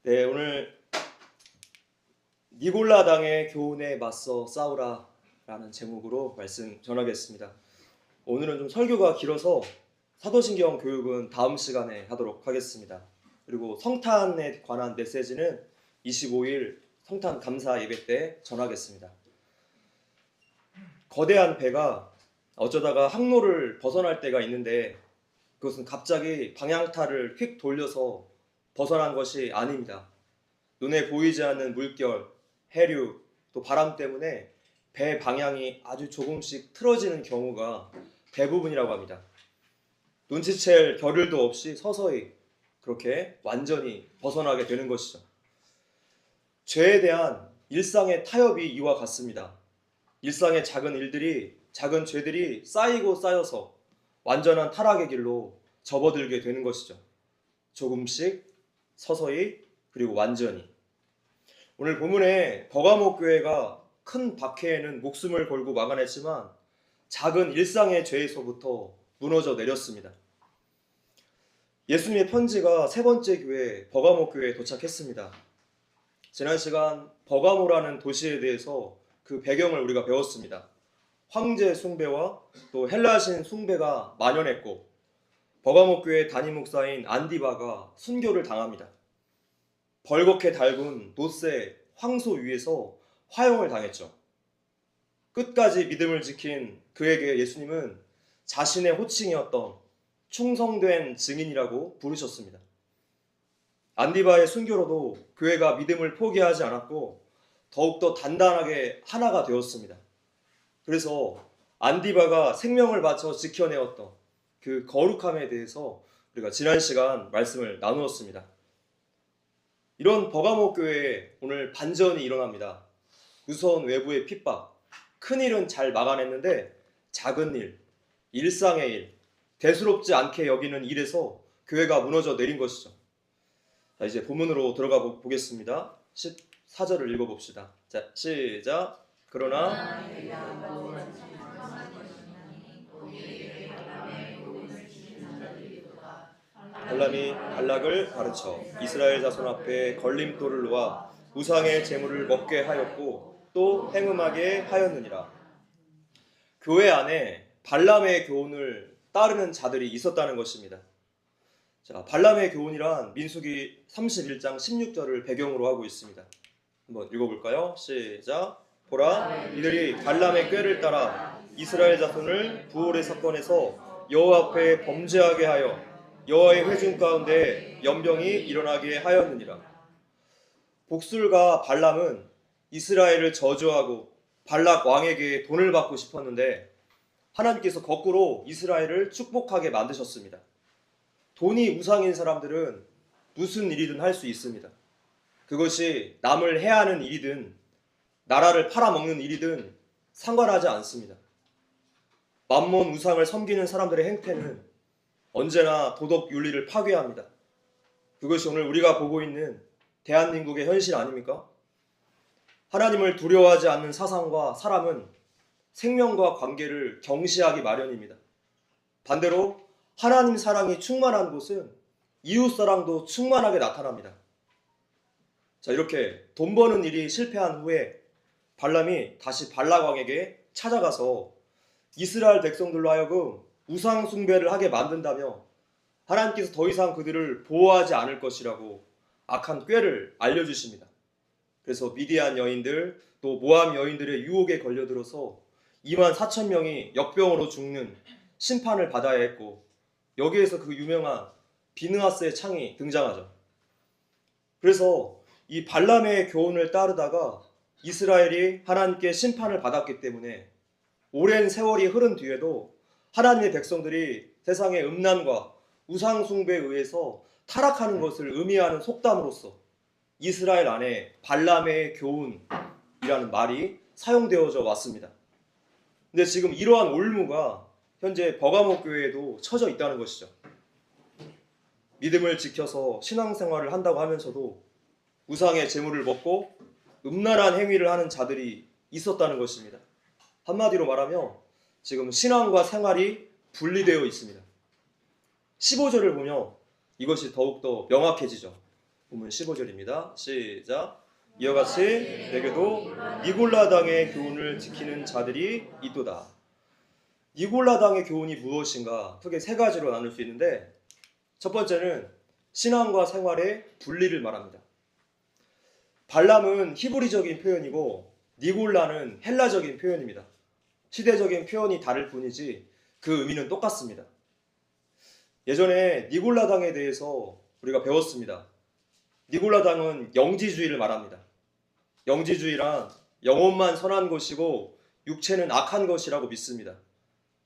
네, 오늘 니골라당의 교훈에 맞서 싸우라 라는 제목으로 말씀 전하겠습니다. 오늘은 좀 설교가 길어서 사도신경 교육은 다음 시간에 하도록 하겠습니다. 그리고 성탄에 관한 메시지는 25일 성탄 감사 예배 때 전하겠습니다. 거대한 배가 어쩌다가 항로를 벗어날 때가 있는데 그것은 갑자기 방향타를 휙 돌려서 벗어난 것이 아닙니다. 눈에 보이지 않는 물결, 해류, 또 바람 때문에 배 방향이 아주 조금씩 틀어지는 경우가 대부분이라고 합니다. 눈치챌 겨를도 없이 서서히 그렇게 완전히 벗어나게 되는 것이죠. 죄에 대한 일상의 타협이 이와 같습니다. 일상의 작은 죄들이 쌓이고 쌓여서 완전한 타락의 길로 접어들게 되는 것이죠. 조금씩, 서서히, 그리고 완전히. 오늘 본문에 버가모 교회가 큰 박해에는 목숨을 걸고 막아냈지만 작은 일상의 죄에서부터 무너져 내렸습니다. 예수님의 편지가 세 번째 교회 버가모 교회에 도착했습니다. 지난 시간 버가모라는 도시에 대해서 그 배경을 우리가 배웠습니다. 황제 숭배와 또 헬라신 숭배가 만연했고 버가모 교회 담임 목사인 안디바가 순교를 당합니다. 벌겋게 달군 노새 황소 위에서 화형을 당했죠. 끝까지 믿음을 지킨 그에게 예수님은 자신의 호칭이었던 충성된 증인이라고 부르셨습니다. 안디바의 순교로도 교회가 믿음을 포기하지 않았고 더욱더 단단하게 하나가 되었습니다. 그래서 안디바가 생명을 바쳐 지켜내었던 그 거룩함에 대해서 우리가 지난 시간 말씀을 나누었습니다. 이런 버가모 교회에 오늘 반전이 일어납니다. 무서운 외부의 핍박, 큰 일은 잘 막아냈는데 작은 일, 일상의 일, 대수롭지 않게 여기는 일에서 교회가 무너져 내린 것이죠. 자, 이제 본문으로 들어가 보겠습니다. 14절을 읽어봅시다. 자, 시작. 그러나 발람이 발락을 가르쳐 이스라엘 자손 앞에 걸림돌을 놓아 우상의 제물을 먹게 하였고 또 행음하게 하였느니라. 교회 안에 발람의 교훈을 따르는 자들이 있었다는 것입니다. 자, 발람의 교훈이란 민수기 31장 16절을 배경으로 하고 있습니다. 한번 읽어볼까요? 시작. 보라, 이들이 발람의 꾀를 따라 이스라엘 자손을 부올의 사건에서 여호와 앞에 범죄하게 하여 여호와의 회중 가운데 연병이 일어나게 하였느니라. 복술가 발람은 이스라엘을 저주하고 발락 왕에게 돈을 받고 싶었는데 하나님께서 거꾸로 이스라엘을 축복하게 만드셨습니다. 돈이 우상인 사람들은 무슨 일이든 할 수 있습니다. 그것이 남을 해하는 일이든 나라를 팔아먹는 일이든 상관하지 않습니다. 만몬 우상을 섬기는 사람들의 행태는 언제나 도덕 윤리를 파괴합니다. 그것이 오늘 우리가 보고 있는 대한민국의 현실 아닙니까? 하나님을 두려워하지 않는 사상과 사람은 생명과 관계를 경시하기 마련입니다. 반대로 하나님 사랑이 충만한 곳은 이웃 사랑도 충만하게 나타납니다. 자, 이렇게 돈 버는 일이 실패한 후에 발람이 다시 발락 왕에게 찾아가서 이스라엘 백성들로 하여금 우상 숭배를 하게 만든다며 하나님께서 더 이상 그들을 보호하지 않을 것이라고 악한 꾀를 알려주십니다. 그래서 미디안 여인들 또 모함 여인들의 유혹에 걸려들어서 2만 4천 명이 역병으로 죽는 심판을 받아야 했고 여기에서 그 유명한 비느하스의 창이 등장하죠. 그래서 이 발람의 교훈을 따르다가 이스라엘이 하나님께 심판을 받았기 때문에 오랜 세월이 흐른 뒤에도 하나님의 백성들이 세상의 음란과 우상 숭배에 의해서 타락하는 것을 의미하는 속담으로서 이스라엘 안에 발람의 교훈이라는 말이 사용되어져 왔습니다. 근데 지금 이러한 올무가 현재 버가모 교회에도 처져 있다는 것이죠. 믿음을 지켜서 신앙생활을 한다고 하면서도 우상의 제물을 먹고 음란한 행위를 하는 자들이 있었다는 것입니다. 한마디로 말하면 지금 신앙과 생활이 분리되어 있습니다. 15절을 보면 이것이 더욱더 명확해지죠. 본문 15절입니다. 시작. 이와 같이 내게도 니골라당의 교훈을 지키는 자들이 있도다. 니골라당의 교훈이 무엇인가? 크게 세 가지로 나눌 수 있는데, 첫 번째는 신앙과 생활의 분리를 말합니다. 발람은 히브리적인 표현이고 니골라는 헬라적인 표현입니다. 시대적인 표현이 다를 뿐이지 그 의미는 똑같습니다. 예전에 니골라당에 대해서 우리가 배웠습니다. 니골라당은 영지주의를 말합니다. 영지주의란 영혼만 선한 것이고 육체는 악한 것이라고 믿습니다.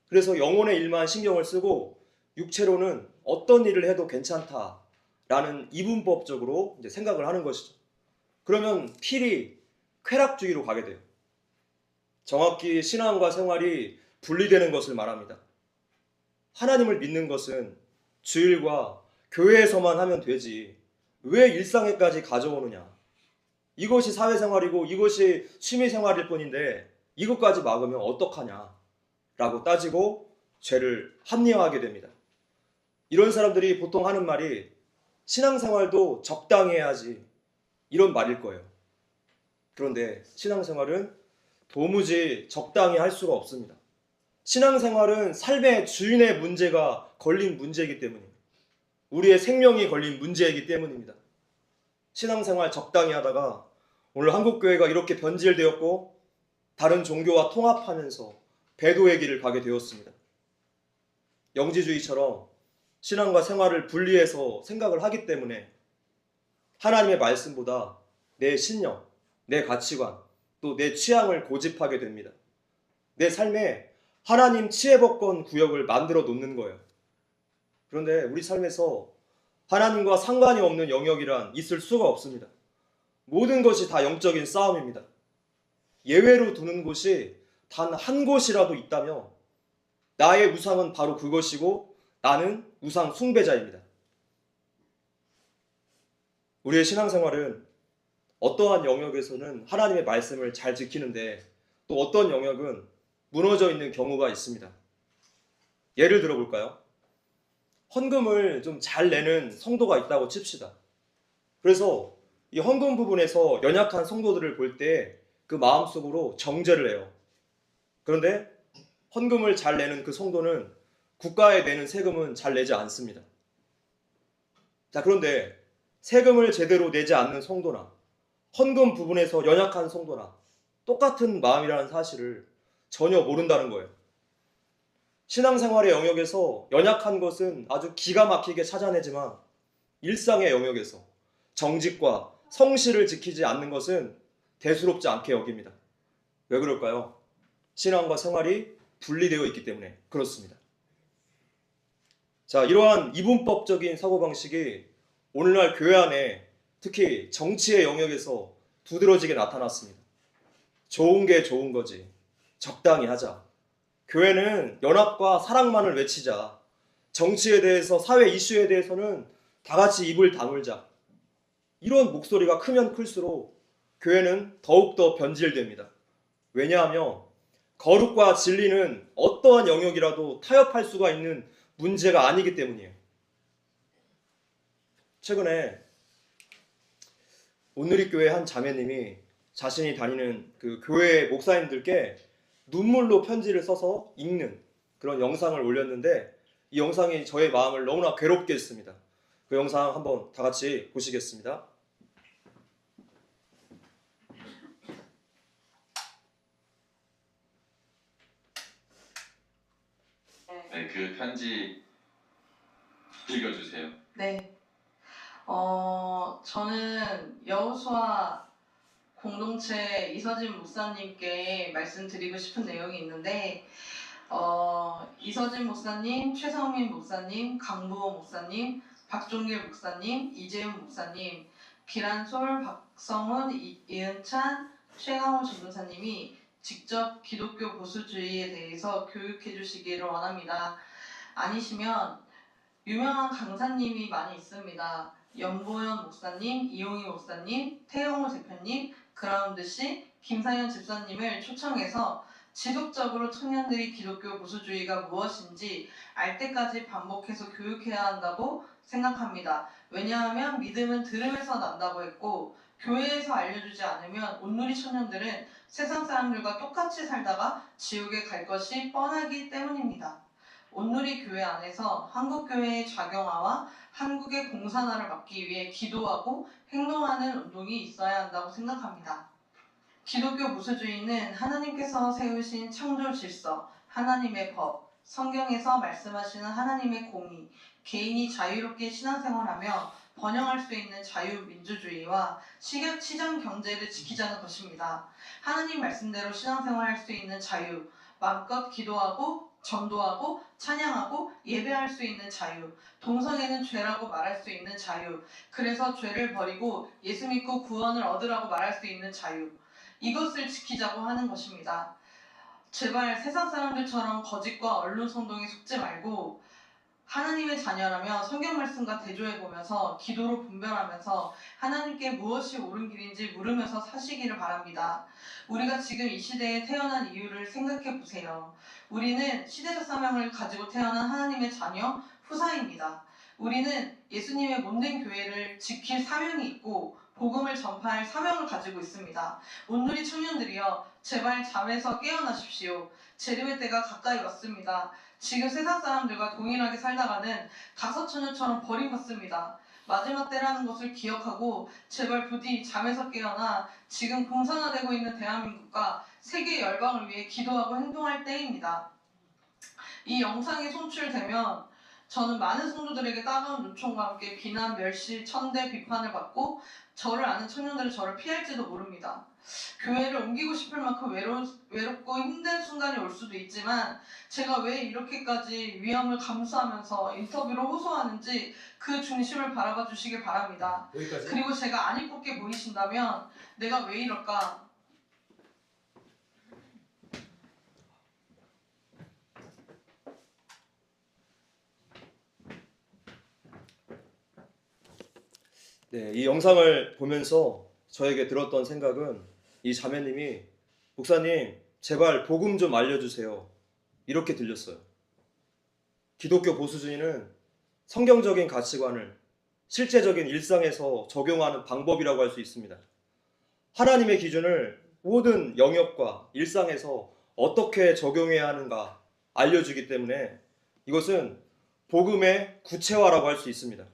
그래서 영혼의 일만 신경을 쓰고 육체로는 어떤 일을 해도 괜찮다라는 이분법적으로 이제 생각을 하는 것이죠. 그러면 필히 쾌락주의로 가게 돼요. 정확히 신앙과 생활이 분리되는 것을 말합니다. 하나님을 믿는 것은 주일과 교회에서만 하면 되지 왜 일상에까지 가져오느냐. 이것이 사회생활이고 이것이 취미생활일 뿐인데 이것까지 막으면 어떡하냐 라고 따지고 죄를 합리화하게 됩니다. 이런 사람들이 보통 하는 말이 신앙생활도 적당히 해야지 이런 말일 거예요. 그런데 신앙생활은 도무지 적당히 할 수가 없습니다. 신앙생활은 삶의 주인의 문제가 걸린 문제이기 때문입니다. 우리의 생명이 걸린 문제이기 때문입니다. 신앙생활 적당히 하다가 오늘 한국교회가 이렇게 변질되었고 다른 종교와 통합하면서 배도의 길을 가게 되었습니다. 영지주의처럼 신앙과 생활을 분리해서 생각을 하기 때문에 하나님의 말씀보다 내 신념, 내 가치관, 또 내 취향을 고집하게 됩니다. 내 삶에 하나님 치혜법권 구역을 만들어 놓는 거예요. 그런데 우리 삶에서 하나님과 상관이 없는 영역이란 있을 수가 없습니다. 모든 것이 다 영적인 싸움입니다. 예외로 두는 곳이 단 한 곳이라도 있다면 나의 우상은 바로 그것이고 나는 우상 숭배자입니다. 우리의 신앙생활은 어떠한 영역에서는 하나님의 말씀을 잘 지키는데 또 어떤 영역은 무너져 있는 경우가 있습니다. 예를 들어볼까요? 헌금을 좀 잘 내는 성도가 있다고 칩시다. 그래서 이 헌금 부분에서 연약한 성도들을 볼 때 그 마음속으로 정죄를 해요. 그런데 헌금을 잘 내는 그 성도는 국가에 내는 세금은 잘 내지 않습니다. 자, 그런데 세금을 제대로 내지 않는 성도나 헌금 부분에서 연약한 성도나 똑같은 마음이라는 사실을 전혀 모른다는 거예요. 신앙생활의 영역에서 연약한 것은 아주 기가 막히게 찾아내지만 일상의 영역에서 정직과 성실을 지키지 않는 것은 대수롭지 않게 여깁니다. 왜 그럴까요? 신앙과 생활이 분리되어 있기 때문에 그렇습니다. 자, 이러한 이분법적인 사고방식이 오늘날 교회 안에 특히 정치의 영역에서 두드러지게 나타났습니다. 좋은 게 좋은 거지. 적당히 하자. 교회는 연합과 사랑만을 외치자. 정치에 대해서, 사회 이슈에 대해서는 다 같이 입을 다물자. 이런 목소리가 크면 클수록 교회는 더욱더 변질됩니다. 왜냐하면 거룩과 진리는 어떠한 영역이라도 타협할 수가 있는 문제가 아니기 때문이에요. 최근에 온누리교회 한 자매님이 자신이 다니는 그 교회 목사님들께 눈물로 편지를 써서 읽는 그런 영상을 올렸는데 이 영상이 저의 마음을 너무나 괴롭게 했습니다. 그 영상 한번 다 같이 보시겠습니다. 네, 그 편지 읽어주세요. 네. 저는 여호수아 공동체 이서진 목사님께 말씀드리고 싶은 내용이 있는데, 이서진 목사님, 최성민 목사님, 강부호 목사님, 박종길 목사님, 이재훈 목사님, 기란솔, 박성훈, 이은찬, 최강호 전도사님이 직접 기독교 보수주의에 대해서 교육해 주시기를 원합니다. 아니시면 유명한 강사님이 많이 있습니다. 연보현 목사님, 이용희 목사님, 태영호 대표님, 그라운드씨, 김상현 집사님을 초청해서 지속적으로 청년들이 기독교 보수주의가 무엇인지 알 때까지 반복해서 교육해야 한다고 생각합니다. 왜냐하면 믿음은 들음에서 난다고 했고 교회에서 알려주지 않으면 온누리 청년들은 세상 사람들과 똑같이 살다가 지옥에 갈 것이 뻔하기 때문입니다. 온누리 교회 안에서 한국교회의 좌경화와 한국의 공산화를 막기 위해 기도하고 행동하는 운동이 있어야 한다고 생각합니다. 기독교 무수주의는 하나님께서 세우신 창조 질서, 하나님의 법, 성경에서 말씀하시는 하나님의 공의, 개인이 자유롭게 신앙생활하며 번영할 수 있는 자유민주주의와 시장 경제를 지키자는 것입니다. 하나님 말씀대로 신앙생활할 수 있는 자유, 마음껏 기도하고 전도하고 찬양하고 예배할 수 있는 자유, 동성애는 죄라고 말할 수 있는 자유, 그래서 죄를 버리고 예수 믿고 구원을 얻으라고 말할 수 있는 자유, 이것을 지키자고 하는 것입니다. 제발 세상 사람들처럼 거짓과 언론 선동에 속지 말고 하나님의 자녀라며 성경 말씀과 대조해보면서 기도로 분별하면서 하나님께 무엇이 옳은 길인지 물으면서 사시기를 바랍니다. 우리가 지금 이 시대에 태어난 이유를 생각해보세요. 우리는 시대적 사명을 가지고 태어난 하나님의 자녀, 후사입니다. 우리는 예수님의 몸된 교회를 지킬 사명이 있고 복음을 전파할 사명을 가지고 있습니다. 온누리 청년들이여, 제발 잠에서 깨어나십시오. 재림의 때가 가까이 왔습니다. 지금 세상 사람들과 동일하게 살다가는 가서처녀처럼 버림받습니다. 마지막 때라는 것을 기억하고 제발 부디 잠에서 깨어나 지금 공산화되고 있는 대한민국과 세계 열방을 위해 기도하고 행동할 때입니다. 이 영상이 송출되면 저는 많은 성도들에게 따가운 요청과 함께 비난, 멸시, 천대, 비판을 받고 저를 아는 청년들은 저를 피할지도 모릅니다. 교회를 옮기고 싶을 만큼 외롭고 힘든 순간이 올 수도 있지만 제가 왜 이렇게까지 위험을 감수하면서 인터뷰로 호소하는지 그 중심을 바라봐 주시길 바랍니다. 여기까지. 그리고 제가 안 이쁘게 보이신다면 내가 왜 이럴까? 네, 이 영상을 보면서 저에게 들었던 생각은 이 자매님이 목사님 제발 복음 좀 알려주세요 이렇게 들렸어요. 기독교 보수주의는 성경적인 가치관을 실제적인 일상에서 적용하는 방법이라고 할 수 있습니다. 하나님의 기준을 모든 영역과 일상에서 어떻게 적용해야 하는가 알려주기 때문에 이것은 복음의 구체화라고 할 수 있습니다.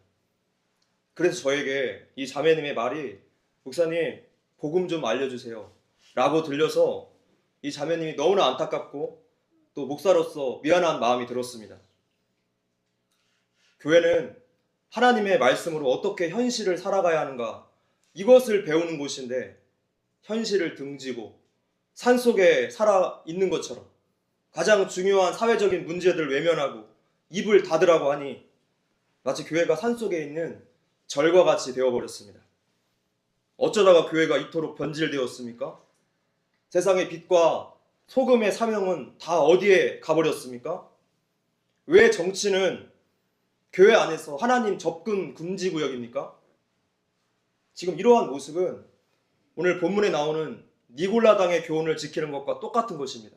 그래서 저에게 이 자매님의 말이 목사님 복음 좀 알려주세요 라고 들려서 이 자매님이 너무나 안타깝고 또 목사로서 미안한 마음이 들었습니다. 교회는 하나님의 말씀으로 어떻게 현실을 살아가야 하는가 이것을 배우는 곳인데 현실을 등지고 산속에 살아 있는 것처럼 가장 중요한 사회적인 문제들을 외면하고 입을 닫으라고 하니 마치 교회가 산속에 있는 절과 같이 되어버렸습니다. 어쩌다가 교회가 이토록 변질되었습니까? 세상의 빛과 소금의 사명은 다 어디에 가버렸습니까? 왜 정치는 교회 안에서 하나님 접근 금지 구역입니까? 지금 이러한 모습은 오늘 본문에 나오는 니골라당의 교훈을 지키는 것과 똑같은 것입니다.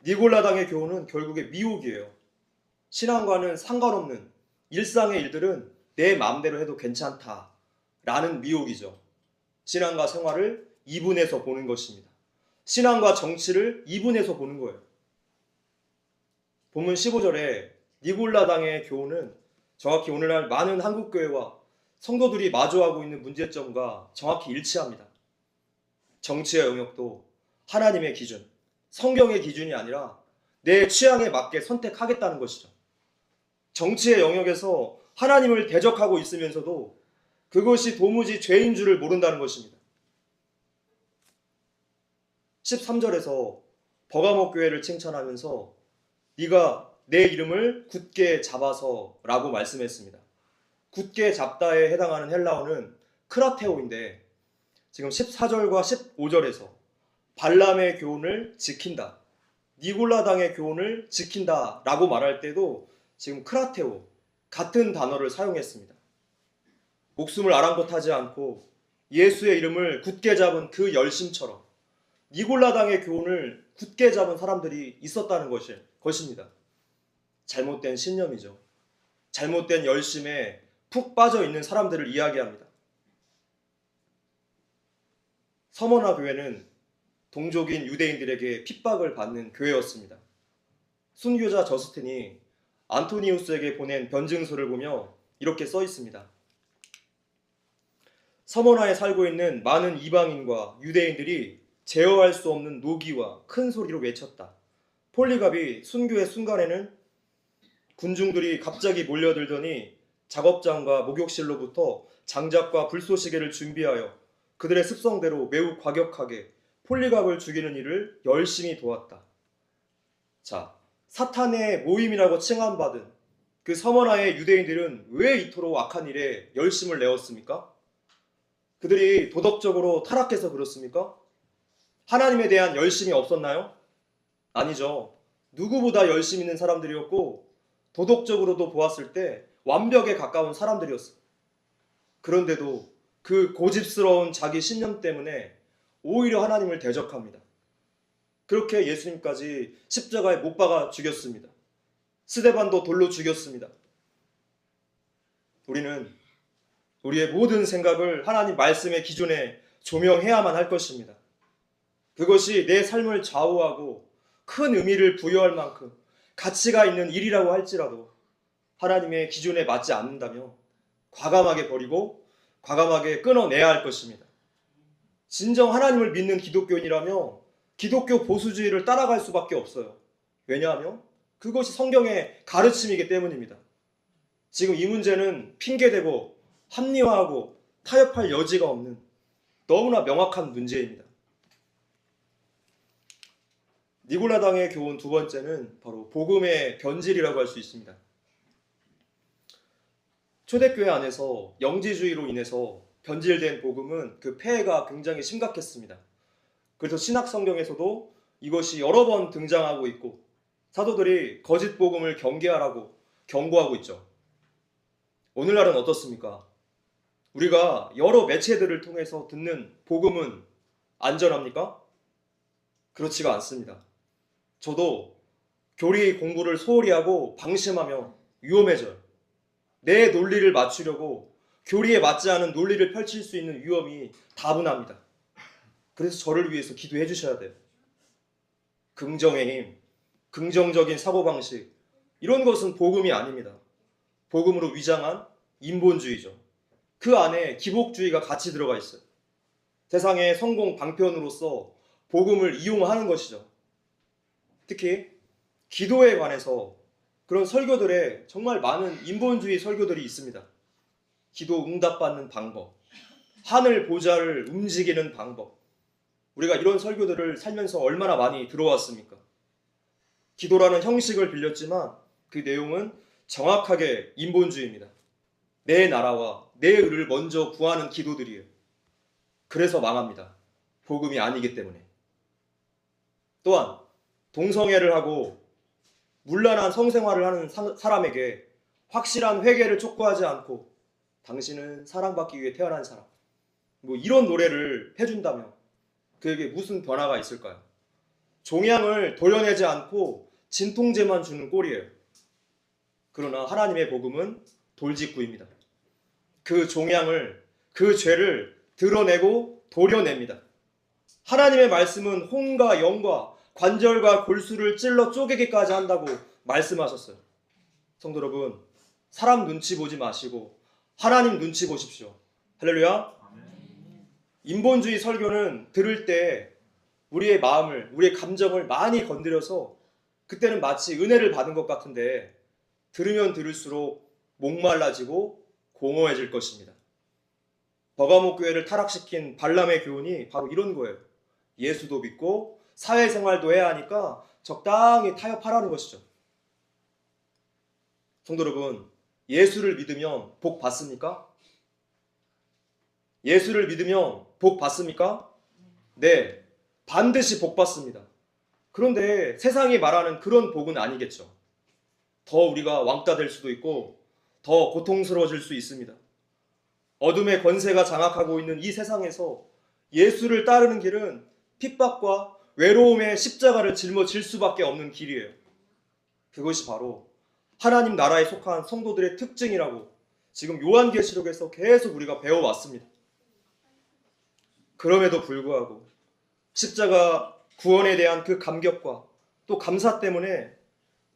니골라당의 교훈은 결국에 미혹이에요. 신앙과는 상관없는 일상의 일들은 내 마음대로 해도 괜찮다라는 미혹이죠. 신앙과 생활을 이분해서 보는 것입니다. 신앙과 정치를 이분해서 보는 거예요. 본문 15절에 니골라당의 교훈은 정확히 오늘날 많은 한국교회와 성도들이 마주하고 있는 문제점과 정확히 일치합니다. 정치의 영역도 하나님의 기준, 성경의 기준이 아니라 내 취향에 맞게 선택하겠다는 것이죠. 정치의 영역에서 하나님을 대적하고 있으면서도 그것이 도무지 죄인 줄을 모른다는 것입니다. 13절에서 버가모 교회를 칭찬하면서 네가 내 이름을 굳게 잡아서 라고 말씀했습니다. 굳게 잡다에 해당하는 헬라어는 크라테오인데 지금 14절과 15절에서 발람의 교훈을 지킨다, 니골라당의 교훈을 지킨다 라고 말할 때도 지금 크라테오 같은 단어를 사용했습니다. 목숨을 아랑곳하지 않고 예수의 이름을 굳게 잡은 그 열심처럼 니골라당의 교훈을 굳게 잡은 사람들이 있었다는 것입니다. 잘못된 신념이죠. 잘못된 열심에 푹 빠져 있는 사람들을 이야기합니다. 서머나 교회는 동족인 유대인들에게 핍박을 받는 교회였습니다. 순교자 저스틴이 안토니우스에게 보낸 변증서를 보며 이렇게 써 있습니다. 서머나에 살고 있는 많은 이방인과 유대인들이 제어할 수 없는 노기와 큰 소리로 외쳤다. 폴리갑이 순교의 순간에는 군중들이 갑자기 몰려들더니 작업장과 목욕실로부터 장작과 불쏘시개를 준비하여 그들의 습성대로 매우 과격하게 폴리갑을 죽이는 일을 열심히 도왔다. 자, 사탄의 모임이라고 칭함받은 그 서머나의 유대인들은 왜 이토록 악한 일에 열심을 내었습니까? 그들이 도덕적으로 타락해서 그렇습니까? 하나님에 대한 열심이 없었나요? 아니죠. 누구보다 열심 있는 사람들이었고 도덕적으로도 보았을 때 완벽에 가까운 사람들이었어요. 그런데도 그 고집스러운 자기 신념 때문에 오히려 하나님을 대적합니다. 그렇게 예수님까지 십자가에 못 박아 죽였습니다. 스데반도 돌로 죽였습니다. 우리는 우리의 모든 생각을 하나님 말씀의 기준에 조명해야만 할 것입니다. 그것이 내 삶을 좌우하고 큰 의미를 부여할 만큼 가치가 있는 일이라고 할지라도 하나님의 기준에 맞지 않는다면 과감하게 버리고 과감하게 끊어내야 할 것입니다. 진정 하나님을 믿는 기독교인이라면 기독교 보수주의를 따라갈 수밖에 없어요. 왜냐하면 그것이 성경의 가르침이기 때문입니다. 지금 이 문제는 핑계대고 합리화하고 타협할 여지가 없는 너무나 명확한 문제입니다. 니골라당의 교훈 두 번째는 바로 복음의 변질이라고 할 수 있습니다. 초대교회 안에서 영지주의로 인해서 변질된 복음은 그 폐해가 굉장히 심각했습니다. 그래서 신약 성경에서도 이것이 여러 번 등장하고 있고 사도들이 거짓 복음을 경계하라고 경고하고 있죠. 오늘날은 어떻습니까? 우리가 여러 매체들을 통해서 듣는 복음은 안전합니까? 그렇지가 않습니다. 저도 교리 공부를 소홀히 하고 방심하며 위험해져요. 내 논리를 맞추려고 교리에 맞지 않은 논리를 펼칠 수 있는 위험이 다분합니다. 그래서 저를 위해서 기도해 주셔야 돼요. 긍정의 힘, 긍정적인 사고방식, 이런 것은 복음이 아닙니다. 복음으로 위장한 인본주의죠. 그 안에 기복주의가 같이 들어가 있어요. 세상의 성공 방편으로서 복음을 이용하는 것이죠. 특히 기도에 관해서 그런 설교들에 정말 많은 인본주의 설교들이 있습니다. 기도 응답받는 방법, 하늘 보좌를 움직이는 방법. 우리가 이런 설교들을 살면서 얼마나 많이 들어왔습니까? 기도라는 형식을 빌렸지만 그 내용은 정확하게 인본주의입니다. 내 나라와 내 의를 먼저 구하는 기도들이에요. 그래서 망합니다. 복음이 아니기 때문에. 또한 동성애를 하고 문란한 성생활을 하는 사람에게 확실한 회개를 촉구하지 않고 당신은 사랑받기 위해 태어난 사람, 뭐 이런 노래를 해준다면 그에게 무슨 변화가 있을까요? 종양을 도려내지 않고 진통제만 주는 꼴이에요. 그러나 하나님의 복음은 돌직구입니다. 그 종양을, 그 죄를 드러내고 도려냅니다. 하나님의 말씀은 혼과 영과 관절과 골수를 찔러 쪼개기까지 한다고 말씀하셨어요. 성도 여러분, 사람 눈치 보지 마시고 하나님 눈치 보십시오. 할렐루야. 인본주의 설교는 들을 때 우리의 마음을, 우리의 감정을 많이 건드려서 그때는 마치 은혜를 받은 것 같은데 들으면 들을수록 목말라지고 공허해질 것입니다. 버가목 교회를 타락시킨 발람의 교훈이 바로 이런 거예요. 예수도 믿고 사회생활도 해야 하니까 적당히 타협하라는 것이죠. 성도 여러분, 예수를 믿으면 복 받습니까? 예수를 믿으면 복 받습니까? 네, 반드시 복 받습니다. 그런데 세상이 말하는 그런 복은 아니겠죠. 더 우리가 왕따 될 수도 있고 더 고통스러워질 수 있습니다. 어둠의 권세가 장악하고 있는 이 세상에서 예수를 따르는 길은 핍박과 외로움의 십자가를 짊어질 수밖에 없는 길이에요. 그것이 바로 하나님 나라에 속한 성도들의 특징이라고 지금 요한계시록에서 계속 우리가 배워왔습니다. 그럼에도 불구하고 십자가 구원에 대한 그 감격과 또 감사 때문에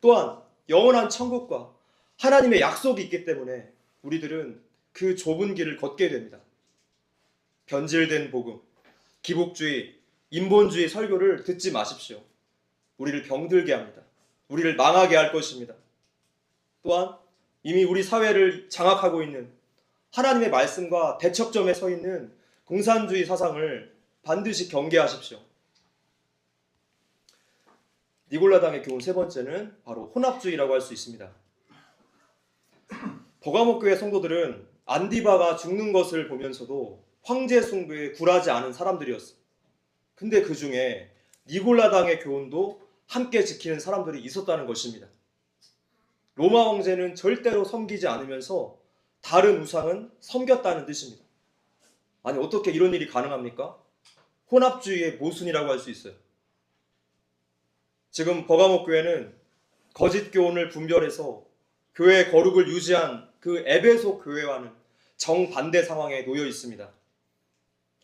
또한 영원한 천국과 하나님의 약속이 있기 때문에 우리들은 그 좁은 길을 걷게 됩니다. 변질된 복음, 기복주의, 인본주의 설교를 듣지 마십시오. 우리를 병들게 합니다. 우리를 망하게 할 것입니다. 또한 이미 우리 사회를 장악하고 있는 하나님의 말씀과 대척점에 서 있는 공산주의 사상을 반드시 경계하십시오. 니골라당의 교훈 세 번째는 바로 혼합주의라고 할 수 있습니다. 버가모 교회 성도들은 안디바가 죽는 것을 보면서도 황제 숭배에 굴하지 않은 사람들이었어요. 근데 그 중에 니골라당의 교훈도 함께 지키는 사람들이 있었다는 것입니다. 로마 황제는 절대로 섬기지 않으면서 다른 우상은 섬겼다는 뜻입니다. 아니 어떻게 이런 일이 가능합니까? 혼합주의의 모순이라고 할 수 있어요. 지금 버가모 교회는 거짓 교훈을 분별해서 교회의 거룩을 유지한 그 에베소 교회와는 정반대 상황에 놓여 있습니다.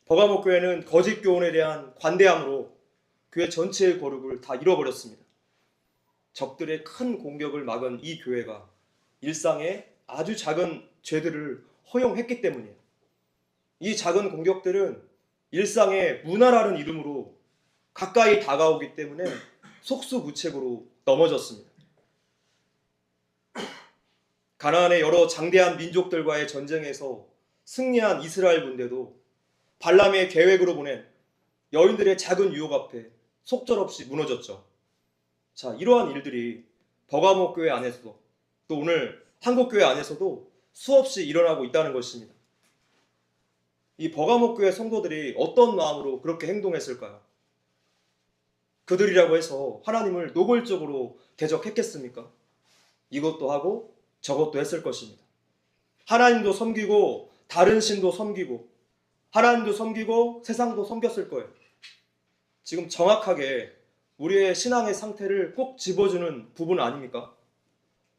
버가모 교회는 거짓 교훈에 대한 관대함으로 교회 전체의 거룩을 다 잃어버렸습니다. 적들의 큰 공격을 막은 이 교회가 일상의 아주 작은 죄들을 허용했기 때문이에요. 이 작은 공격들은 일상의 문화라는 이름으로 가까이 다가오기 때문에 속수무책으로 넘어졌습니다. 가나안의 여러 장대한 민족들과의 전쟁에서 승리한 이스라엘 군대도 발람의 계획으로 보낸 여인들의 작은 유혹 앞에 속절없이 무너졌죠. 자, 이러한 일들이 버가모 교회 안에서도 또 오늘 한국 교회 안에서도 수없이 일어나고 있다는 것입니다. 이 버가모 교회 성도들이 어떤 마음으로 그렇게 행동했을까요? 그들이라고 해서 하나님을 노골적으로 대적했겠습니까? 이것도 하고 저것도 했을 것입니다. 하나님도 섬기고 다른 신도 섬기고 하나님도 섬기고 세상도 섬겼을 거예요. 지금 정확하게 우리의 신앙의 상태를 꼭 집어주는 부분 아닙니까?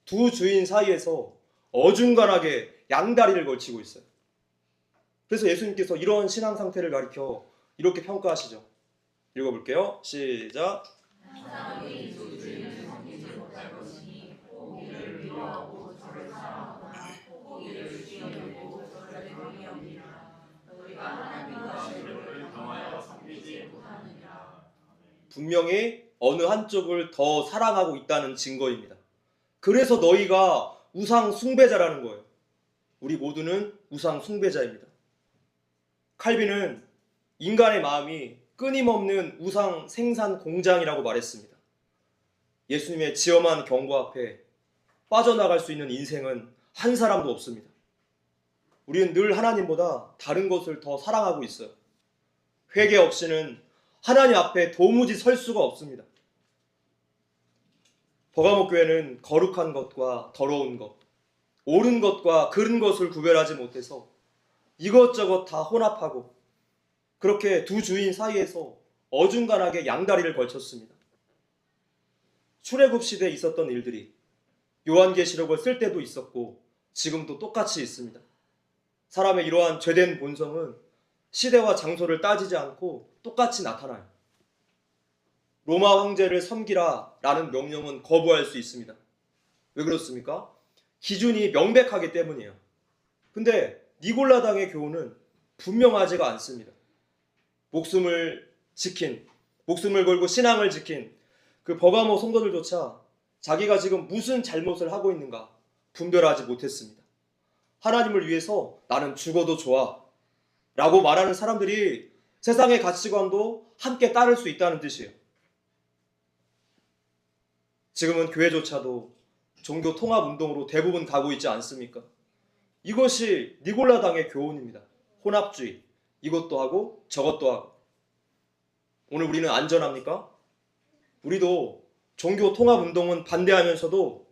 두 주인 사이에서 어중간하게 양다리를 걸치고 있어요. 그래서 예수님께서 이런 신앙 상태를 가리켜 이렇게 평가하시죠. 읽어볼게요. 시작. 분명히 어느 한쪽을 더 사랑하고 있다는 증거입니다. 그래서 너희가 우상 숭배자라는 거예요. 우리 모두는 우상 숭배자입니다. 칼빈은 인간의 마음이 끊임없는 우상 생산 공장이라고 말했습니다. 예수님의 지엄한 경고 앞에 빠져나갈 수 있는 인생은 한 사람도 없습니다. 우리는 늘 하나님보다 다른 것을 더 사랑하고 있어요. 회개 없이는 하나님 앞에 도무지 설 수가 없습니다. 버가모 교회는 거룩한 것과 더러운 것, 옳은 것과 그른 것을 구별하지 못해서 이것저것 다 혼합하고 그렇게 두 주인 사이에서 어중간하게 양다리를 걸쳤습니다. 출애굽 시대에 있었던 일들이 요한계시록을 쓸 때도 있었고 지금도 똑같이 있습니다. 사람의 이러한 죄된 본성은 시대와 장소를 따지지 않고 똑같이 나타나요. 로마 황제를 섬기라 라는 명령은 거부할 수 있습니다. 왜 그렇습니까? 기준이 명백하기 때문이에요. 근데 니골라당의 교훈은 분명하지가 않습니다. 목숨을 걸고 신앙을 지킨 그 버가모 성도들조차 자기가 지금 무슨 잘못을 하고 있는가 분별하지 못했습니다. 하나님을 위해서 나는 죽어도 좋아 라고 말하는 사람들이 세상의 가치관도 함께 따를 수 있다는 뜻이에요. 지금은 교회조차도 종교 통합 운동으로 대부분 가고 있지 않습니까? 이것이 니골라당의 교훈입니다. 혼합주의. 이것도 하고 저것도 하고. 오늘 우리는 안전합니까? 우리도 종교 통합 운동은 반대하면서도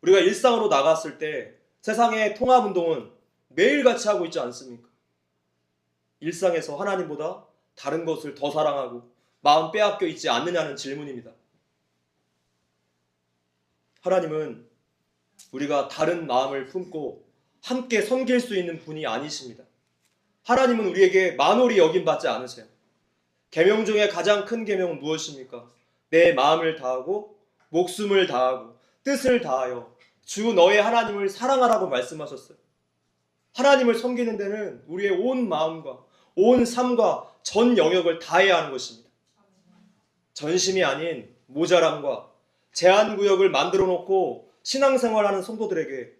우리가 일상으로 나갔을 때 세상의 통합 운동은 매일같이 하고 있지 않습니까? 일상에서 하나님보다 다른 것을 더 사랑하고 마음 빼앗겨 있지 않느냐는 질문입니다. 하나님은 우리가 다른 마음을 품고 함께 섬길 수 있는 분이 아니십니다. 하나님은 우리에게 만홀히 여김받지 않으세요. 계명 중에 가장 큰 계명은 무엇입니까? 내 마음을 다하고 목숨을 다하고 뜻을 다하여 주 너의 하나님을 사랑하라고 말씀하셨어요. 하나님을 섬기는 데는 우리의 온 마음과 온 삶과 전 영역을 다해야 하는 것입니다. 전심이 아닌 모자람과 제한구역을 만들어 놓고 신앙생활하는 성도들에게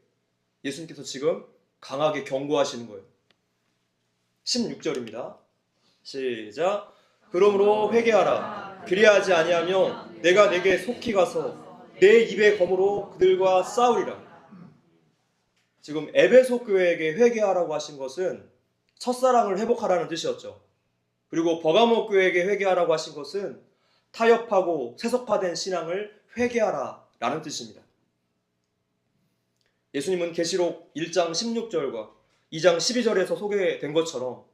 예수님께서 지금 강하게 경고하시는 거예요. 16절입니다. 시작. 그러므로 회개하라. 그리하지 아니하면 내가 내게 속히 가서 내 입의 검으로 그들과 싸우리라. 지금 에베소 교회에게 회개하라고 하신 것은 첫사랑을 회복하라는 뜻이었죠. 그리고 버가모 교회에게 회개하라고 하신 것은 타협하고 세속화된 신앙을 회개하라라는 뜻입니다. 예수님은 계시록 1장 16절과 2장 12절에서 소개된 것처럼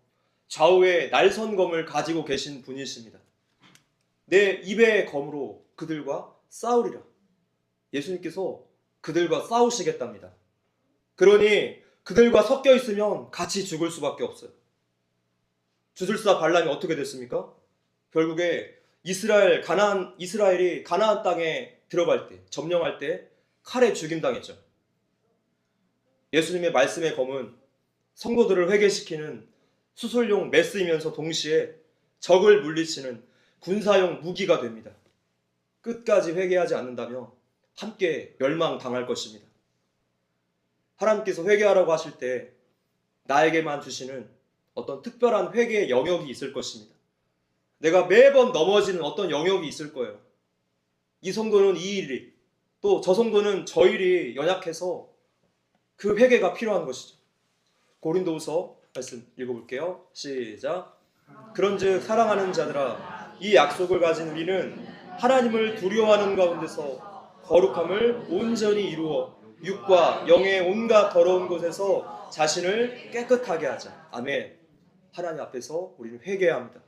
좌우에 날선검을 가지고 계신 분이십니다. 내 입의 검으로 그들과 싸우리라. 예수님께서 그들과 싸우시겠답니다. 그러니 그들과 섞여 있으면 같이 죽을 수밖에 없어요. 주술사 발람이 어떻게 됐습니까? 결국에 이스라엘이 가나안 땅에 들어갈 때, 점령할 때 칼에 죽임당했죠. 예수님의 말씀의 검은 성도들을 회개시키는 수술용 메스이면서 동시에 적을 물리치는 군사용 무기가 됩니다. 끝까지 회개하지 않는다면 함께 멸망당할 것입니다. 하나님께서 회개하라고 하실 때 나에게만 주시는 어떤 특별한 회개의 영역이 있을 것입니다. 내가 매번 넘어지는 어떤 영역이 있을 거예요. 이 성도는 이 일이, 또 저 성도는 저 일이 연약해서 그 회개가 필요한 것이죠. 고린도후서 말씀 읽어볼게요. 시작. 그런즉 사랑하는 자들아, 이 약속을 가진 우리는 하나님을 두려워하는 가운데서 거룩함을 온전히 이루어 육과 영의 온갖 더러운 곳에서 자신을 깨끗하게 하자. 아멘. 하나님 앞에서 우리는 회개해야 합니다.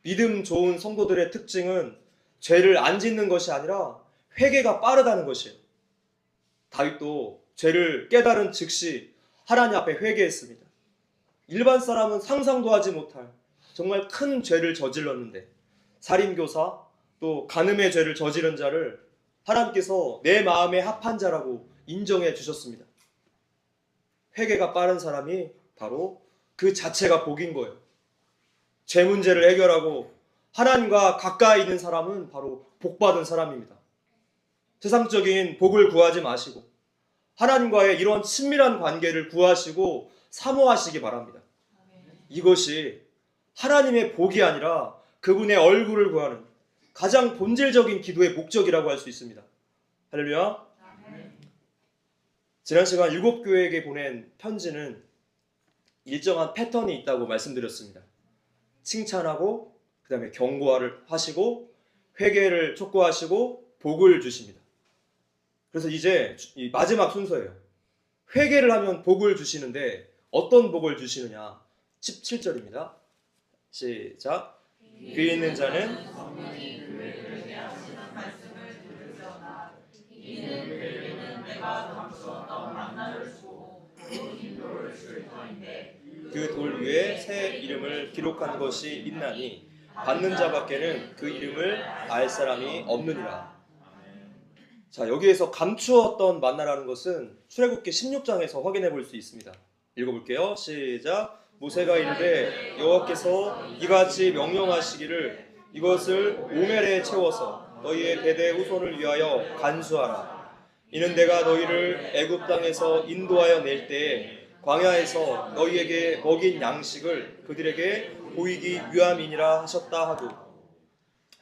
믿음 좋은 성도들의 특징은 죄를 안 짓는 것이 아니라 회개가 빠르다는 것이에요. 다윗도 죄를 깨달은 즉시 하나님 앞에 회개했습니다. 일반 사람은 상상도 하지 못할 정말 큰 죄를 저질렀는데 살인교사 또 간음의 죄를 저지른 자를 하나님께서 내 마음에 합한 자라고 인정해 주셨습니다. 회개가 빠른 사람이 바로 그 자체가 복인 거예요. 죄 문제를 해결하고 하나님과 가까이 있는 사람은 바로 복받은 사람입니다. 세상적인 복을 구하지 마시고 하나님과의 이런 친밀한 관계를 구하시고 사모하시기 바랍니다. 이것이 하나님의 복이 아니라 그분의 얼굴을 구하는 가장 본질적인 기도의 목적이라고 할 수 있습니다. 할렐루야. 지난 시간 7교회에게 보낸 편지는 일정한 패턴이 있다고 말씀드렸습니다. 칭찬하고 그 다음에 경고를 하시고 회개를 촉구하시고 복을 주십니다. 그래서 이제 이 마지막 순서예요. 회개를 하면 복을 주시는데 어떤 복을 주시느냐. 17절입니다. 시작. 귀 있는 자는 그 돌 위에 새 이름을 기록한 것이 있나니 받는 자밖에는 그 이름을 알 사람이 없느니라. 자, 여기에서 감추었던 만나라는 것은 출애굽기 16장에서 확인해 볼 수 있습니다. 읽어볼게요. 시작. 모세가 이르되 여호와께서 이같이 명령하시기를 이것을 오멜에 채워서 너희의 대대 후손을 위하여 간수하라. 이는 내가 너희를 애굽 땅에서 인도하여 낼 때에 광야에서 너희에게 먹인 양식을 그들에게 보이기 위함이니라 하셨다 하고,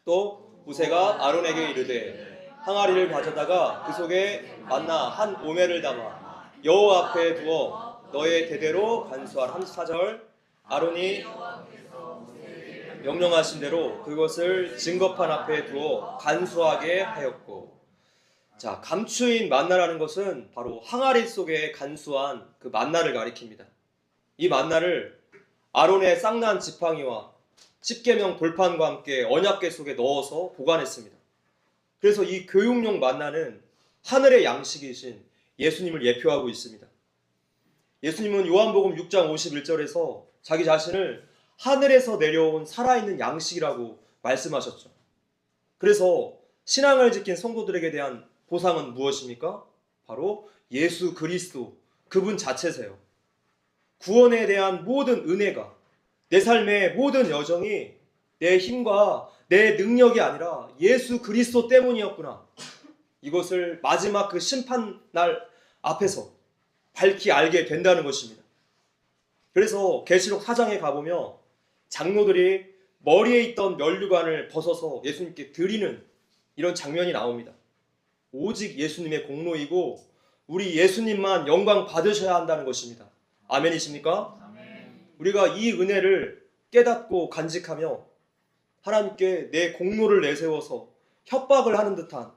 또 모세가 아론에게 이르되 항아리를 가져다가 그 속에 만나 한 오멜을 담아 여호와 앞에 두어 너의 대대로 간수하라. 34절. 아론이 명령하신 대로 그것을 증거판 앞에 두어 간수하게 하였고. 자, 감추인 만나라는 것은 바로 항아리 속에 간수한 그 만나를 가리킵니다. 이 만나를 아론의 쌍난 지팡이와 십계명 돌판과 함께 언약궤 속에 넣어서 보관했습니다. 그래서 이 교육용 만나는 하늘의 양식이신 예수님을 예표하고 있습니다. 예수님은 요한복음 6장 51절에서 자기 자신을 하늘에서 내려온 살아있는 양식이라고 말씀하셨죠. 그래서 신앙을 지킨 성도들에게 대한 보상은 무엇입니까? 바로 예수 그리스도, 그분 자체세요. 구원에 대한 모든 은혜가, 내 삶의 모든 여정이 내 힘과 내 능력이 아니라 예수 그리스도 때문이었구나. 이것을 마지막 그 심판날 앞에서 밝히 알게 된다는 것입니다. 그래서 계시록 4장에 가보면 장로들이 머리에 있던 면류관을 벗어서 예수님께 드리는 이런 장면이 나옵니다. 오직 예수님의 공로이고 우리 예수님만 영광 받으셔야 한다는 것입니다. 아멘이십니까? 우리가 이 은혜를 깨닫고 간직하며 하나님께 내 공로를 내세워서 협박을 하는 듯한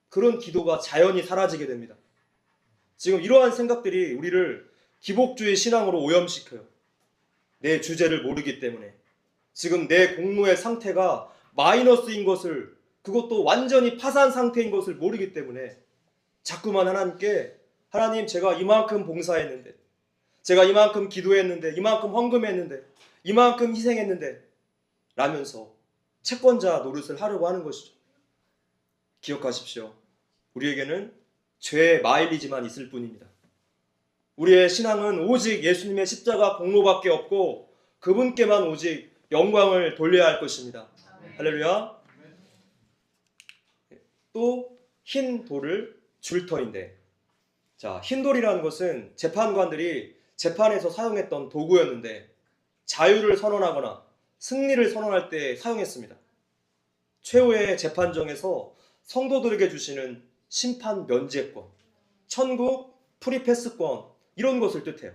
그런 기도가 자연히 사라지게 됩니다. 지금 이러한 생각들이 우리를 기복주의 신앙으로 오염시켜요. 내 주제를 모르기 때문에, 지금 내 공로의 상태가 마이너스인 것을, 그것도 완전히 파산 상태인 것을 모르기 때문에 자꾸만 하나님께, 하나님 제가 이만큼 봉사했는데, 제가 이만큼 기도했는데, 이만큼 헌금했는데, 이만큼 희생했는데 라면서 채권자 노릇을 하려고 하는 것이죠. 기억하십시오. 우리에게는 죄의 마일리지만 있을 뿐입니다. 우리의 신앙은 오직 예수님의 십자가 공로밖에 없고 그분께만 오직 영광을 돌려야 할 것입니다. 할렐루야. 또 흰 돌을 줄 터인데, 자, 흰 돌이라는 것은 재판관들이 재판에서 사용했던 도구였는데 자유를 선언하거나 승리를 선언할 때 사용했습니다. 최후의 재판정에서 성도들에게 주시는 심판 면제권, 천국 프리패스권, 이런 것을 뜻해요.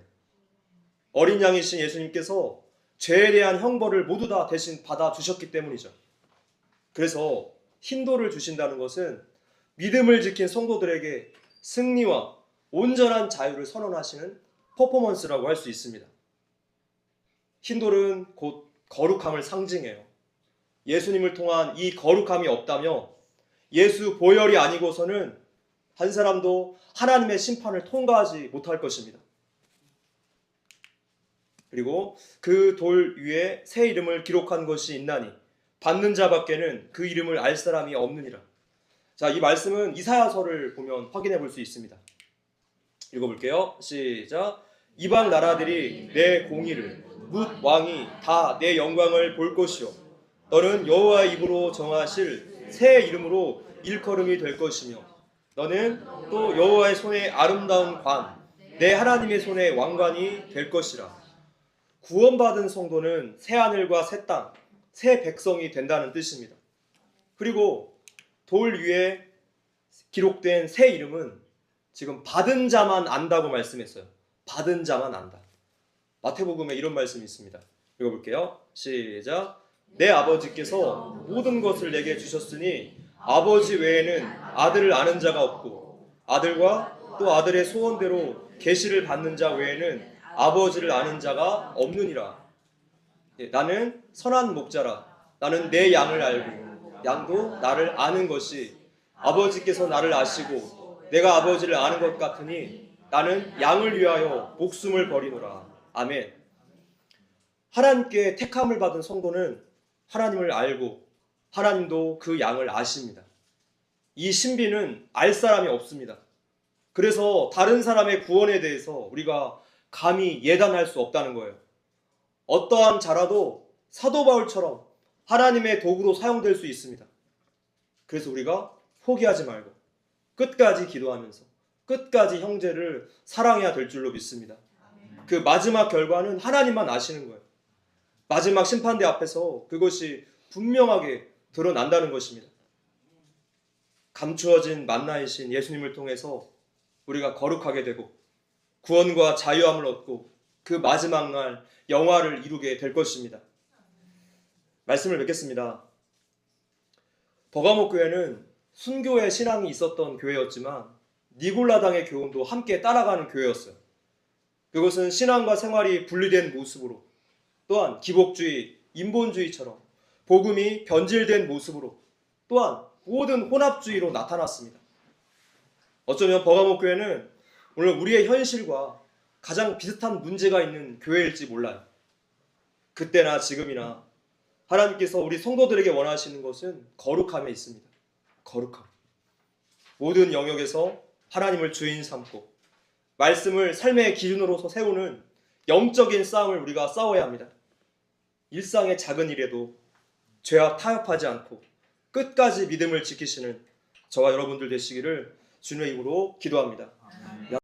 어린 양이신 예수님께서 죄에 대한 형벌을 모두 다 대신 받아주셨기 때문이죠. 그래서 흰돌을 주신다는 것은 믿음을 지킨 성도들에게 승리와 온전한 자유를 선언하시는 퍼포먼스라고 할 수 있습니다. 흰돌은 곧 거룩함을 상징해요. 예수님을 통한 이 거룩함이 없다며 예수 보혈이 아니고서는 한 사람도 하나님의 심판을 통과하지 못할 것입니다. 그리고 그 돌 위에 새 이름을 기록한 것이 있나니 받는 자밖에는 그 이름을 알 사람이 없느니라. 자, 이 말씀은 이사야서를 보면 확인해 볼 수 있습니다. 읽어볼게요. 시작. 이방 나라들이 내 공의를, 뭇 왕이 다 내 영광을 볼 것이요 너는 여호와의 입으로 정하실 새 이름으로 일컬음이 될 것이며 너는 또 여호와의 손에 아름다운 관, 내 하나님의 손에 왕관이 될 것이라. 구원받은 성도는 새 하늘과 새 땅, 새 백성이 된다는 뜻입니다. 그리고 돌 위에 기록된 새 이름은 지금 받은 자만 안다고 말씀했어요. 받은 자만 안다. 마태복음에 이런 말씀이 있습니다. 읽어볼게요. 시작. 내 아버지께서 모든 것을 내게 주셨으니 아버지 외에는 아들을 아는 자가 없고 아들과 또 아들의 소원대로 계시를 받는 자 외에는 아버지를 아는 자가 없느니라. 나는 선한 목자라. 나는 내 양을 알고 양도 나를 아는 것이 아버지께서 나를 아시고 내가 아버지를 아는 것 같으니 나는 양을 위하여 목숨을 버리노라. 아멘. 하나님께 택함을 받은 성도는 하나님을 알고 하나님도 그 양을 아십니다. 이 신비는 알 사람이 없습니다. 그래서 다른 사람의 구원에 대해서 우리가 감히 예단할 수 없다는 거예요. 어떠한 자라도 사도 바울처럼 하나님의 도구로 사용될 수 있습니다. 그래서 우리가 포기하지 말고 끝까지 기도하면서 끝까지 형제를 사랑해야 될 줄로 믿습니다. 그 마지막 결과는 하나님만 아시는 거예요. 마지막 심판대 앞에서 그것이 분명하게 드러난다는 것입니다. 감추어진 만나이신 예수님을 통해서 우리가 거룩하게 되고 구원과 자유함을 얻고 그 마지막 날 영화를 이루게 될 것입니다. 말씀을 맺겠습니다. 버가모 교회는 순교의 신앙이 있었던 교회였지만 니골라당의 교훈도 함께 따라가는 교회였어요. 그것은 신앙과 생활이 분리된 모습으로, 또한 기복주의, 인본주의처럼 복음이 변질된 모습으로, 또한 모든 혼합주의로 나타났습니다. 어쩌면 버가모 교회는 오늘 우리의 현실과 가장 비슷한 문제가 있는 교회일지 몰라요. 그때나 지금이나 하나님께서 우리 성도들에게 원하시는 것은 거룩함에 있습니다. 거룩함. 모든 영역에서 하나님을 주인 삼고 말씀을 삶의 기준으로 세우는 영적인 싸움을 우리가 싸워야 합니다. 일상의 작은 일에도 죄와 타협하지 않고 끝까지 믿음을 지키시는 저와 여러분들 되시기를 주님의 이름으로 기도합니다.